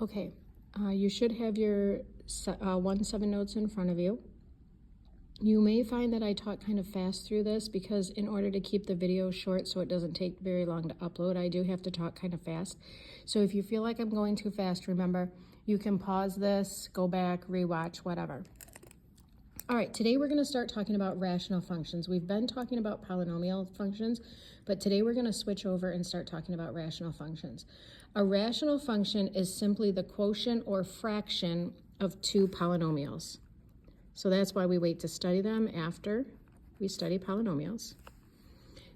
Okay, you should have your 1-7 notes in front of you. You may find that I talk kind of fast through this because in order to keep the video short so it doesn't take very long to upload, I do have to talk kind of fast. So if you feel like I'm going too fast, remember, you can pause this, go back, rewatch, whatever. All right, today we're going to start talking about rational functions. We've been talking about polynomial functions, but today we're going to switch over and start talking about rational functions. A rational function is simply the quotient or fraction of two polynomials. So that's why we wait to study them after we study polynomials.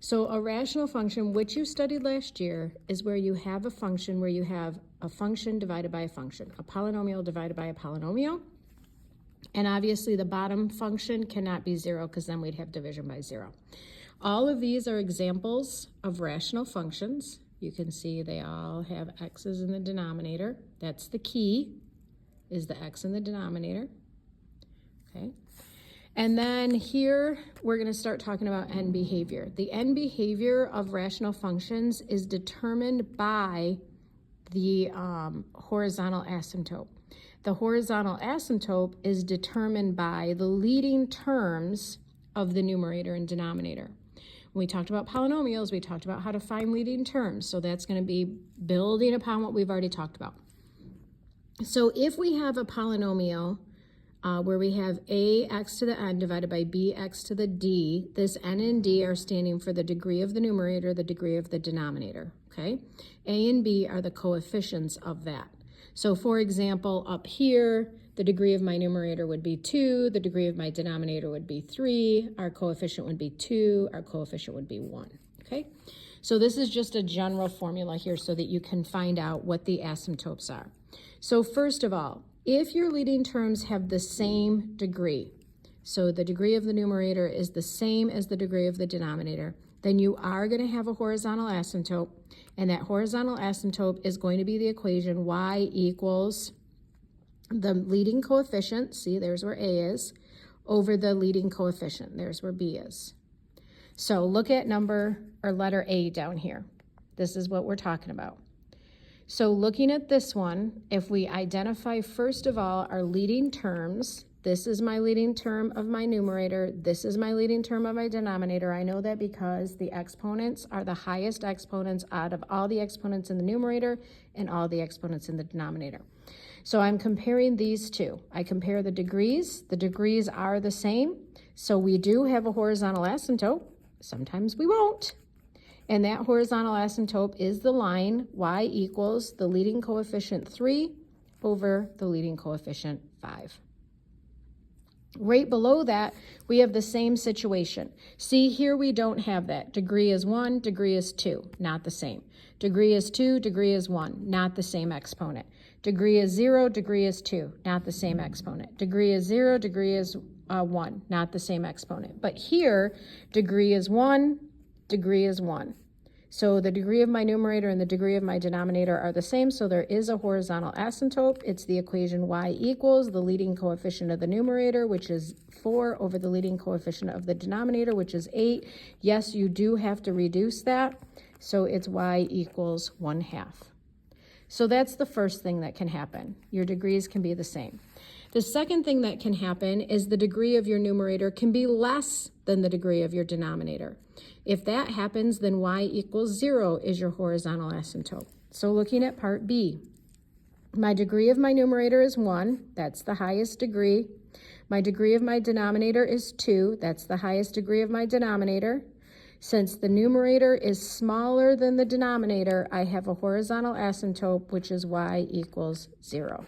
So a rational function, which you studied last year, is where you have a function where you have a function divided by a function, a polynomial divided by a polynomial. And obviously the bottom function cannot be 0 because then we'd have division by 0. All of these are examples of rational functions. You can see they all have x's in the denominator. That's the key, is the x in the denominator. Okay. And then here we're going to start talking about end behavior. The end behavior of rational functions is determined by the horizontal asymptote. The horizontal asymptote is determined by the leading terms of the numerator and denominator. When we talked about polynomials, we talked about how to find leading terms. So that's going to be building upon what we've already talked about. So if we have a polynomial where we have ax to the n divided by bx to the d, this n and d are standing for the degree of the numerator, the degree of the denominator, okay? A and b are the coefficients of that. So for example, up here, the degree of my numerator would be 2, the degree of my denominator would be 3, our coefficient would be 2, our coefficient would be 1, okay? So this is just a general formula here so that you can find out what the asymptotes are. So first of all, if your leading terms have the same degree, so the degree of the numerator is the same as the degree of the denominator, then you are going to have a horizontal asymptote, and that horizontal asymptote is going to be the equation y equals the leading coefficient, see there's where a is, over the leading coefficient, there's where b is. So look at letter A down here. This is what we're talking about. So looking at this one, if we identify first of all our leading terms, this is my leading term of my numerator, this is my leading term of my denominator. I know that because the exponents are the highest exponents out of all the exponents in the numerator and all the exponents in the denominator. So I'm comparing these two. I compare the degrees. The degrees are the same. So we do have a horizontal asymptote. Sometimes we won't. And that horizontal asymptote is the line y equals the leading coefficient 3 over the leading coefficient 5. Right below that, we have the same situation. See, here we don't have that. Degree is 1, degree is 2, not the same. Degree is 2, degree is 1, not the same exponent. Degree is 0, degree is 2, not the same exponent. Degree is 0, degree is 1, not the same exponent. But here, degree is 1, degree is 1. So the degree of my numerator and the degree of my denominator are the same, so there is a horizontal asymptote. It's the equation y equals the leading coefficient of the numerator, which is 4, over the leading coefficient of the denominator, which is 8. Yes, you do have to reduce that, so it's y equals 1/2. So that's the first thing that can happen. Your degrees can be the same. The second thing that can happen is the degree of your numerator can be less than the degree of your denominator. If that happens, then y equals 0 is your horizontal asymptote. So looking at part B, my degree of my numerator is 1, that's the highest degree. My degree of my denominator is 2, that's the highest degree of my denominator. Since the numerator is smaller than the denominator, I have a horizontal asymptote, which is y equals 0.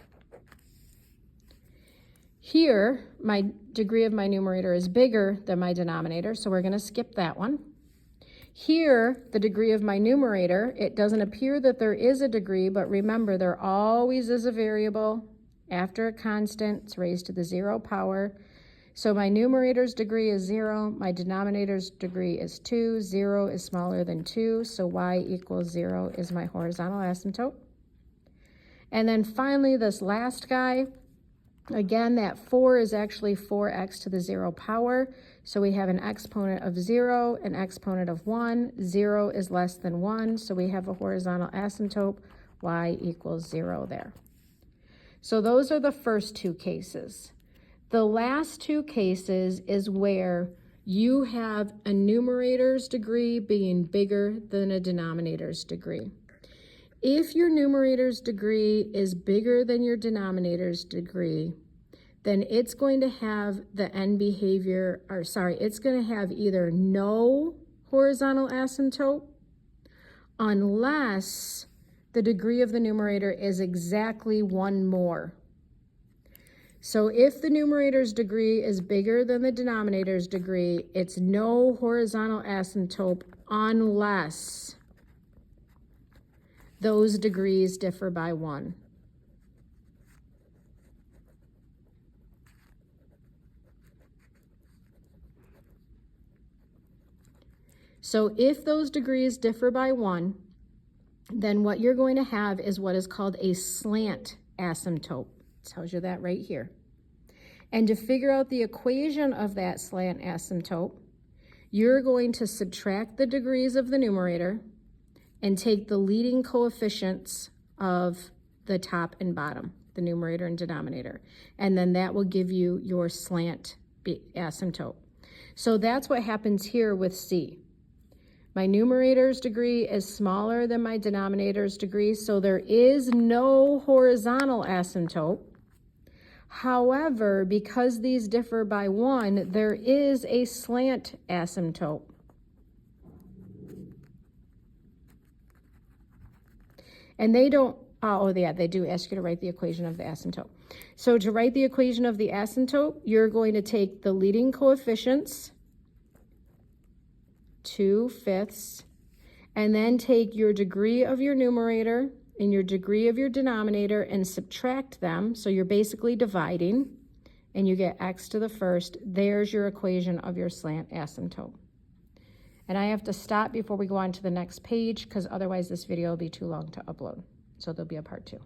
Here, my degree of my numerator is bigger than my denominator, so we're going to skip that one. Here, the degree of my numerator, it doesn't appear that there is a degree, but remember, there always is a variable. After a constant, it's raised to the 0 power. So my numerator's degree is 0, my denominator's degree is 2, 0 is smaller than 2, so y equals 0 is my horizontal asymptote. And then finally, this last guy, again, that 4 is actually 4x to the 0 power. So we have an exponent of 0, an exponent of 1. 0 is less than 1, so we have a horizontal asymptote, y equals 0 there. So those are the first two cases. The last two cases is where you have a numerator's degree being bigger than a denominator's degree. If your numerator's degree is bigger than your denominator's degree, then it's going to have the end behavior, or sorry, it's going to have either no horizontal asymptote unless the degree of the numerator is exactly 1 more. So if the numerator's degree is bigger than the denominator's degree, it's no horizontal asymptote unless those degrees differ by 1. So if those degrees differ by 1, then what you're going to have is what is called a slant asymptote. It tells you that right here. And to figure out the equation of that slant asymptote, you're going to subtract the degrees of the numerator and take the leading coefficients of the top and bottom, the numerator and denominator. And then that will give you your slant asymptote. So that's what happens here with C. My numerator's degree is smaller than my denominator's degree, so there is no horizontal asymptote. However, because these differ by 1, there is a slant asymptote. And they don't, oh yeah, they do ask you to write the equation of the asymptote. So to write the equation of the asymptote, you're going to take the leading coefficients, 2/5, and then take your degree of your numerator and your degree of your denominator and subtract them. So you're basically dividing, and you get x to the first. There's your equation of your slant asymptote. And I have to stop before we go on to the next page because otherwise this video will be too long to upload. So there'll be a part 2.